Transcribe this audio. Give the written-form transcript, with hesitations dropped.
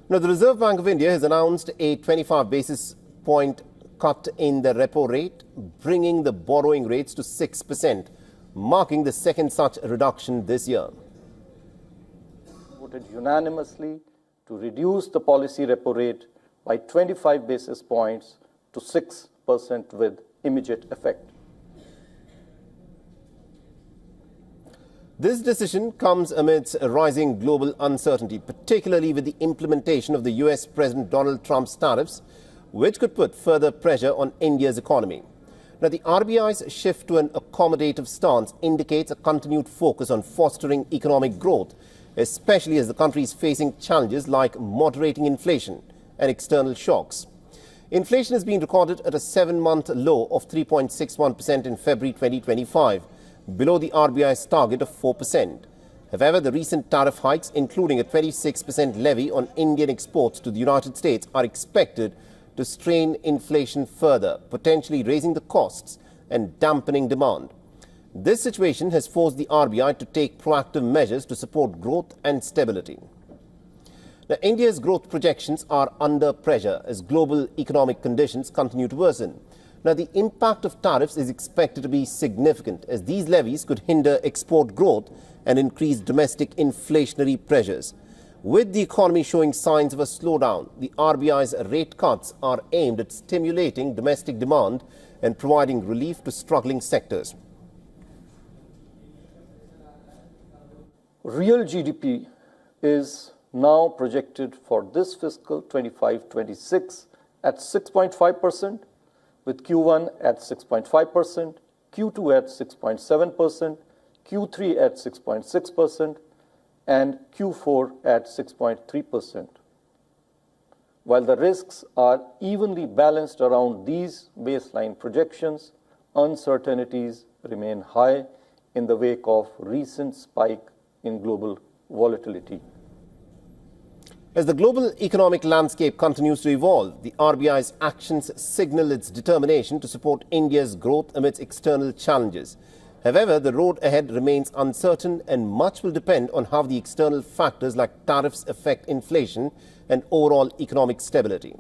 Now, the Reserve Bank of India has announced a 25 basis point cut in the repo rate, bringing the borrowing rates to 6%, marking the second such reduction this year. Voted unanimously to reduce the policy repo rate by 25 basis points to 6% with immediate effect. This decision comes amidst a rising global uncertainty, particularly with the implementation of the US President Donald Trump's tariffs, which could put further pressure on India's economy. Now, the RBI's shift to an accommodative stance indicates a continued focus on fostering economic growth, especially as the country is facing challenges like moderating inflation and external shocks. Inflation has been recorded at a 7-month low of 3.61% in February 2025, below the RBI's target of 4%. However, the recent tariff hikes, including a 26% levy on Indian exports to the United States, are expected to strain inflation further, potentially raising the costs and dampening demand. This situation has forced the RBI to take proactive measures to support growth and stability. Now, India's growth projections are under pressure as global economic conditions continue to worsen. Now, the impact of tariffs is expected to be significant, as these levies could hinder export growth and increase domestic inflationary pressures. With the economy showing signs of a slowdown, the RBI's rate cuts are aimed at stimulating domestic demand and providing relief to struggling sectors. Real GDP is now projected for this fiscal 25-26 at 6.5%, with Q1 at 6.5%, Q2 at 6.7%, Q3 at 6.6%, and Q4 at 6.3%. While the risks are evenly balanced around these baseline projections, uncertainties remain high in the wake of recent spike in global volatility. As the global economic landscape continues to evolve, the RBI's actions signal its determination to support India's growth amidst external challenges. However, the road ahead remains uncertain, and much will depend on how the external factors like tariffs affect inflation and overall economic stability.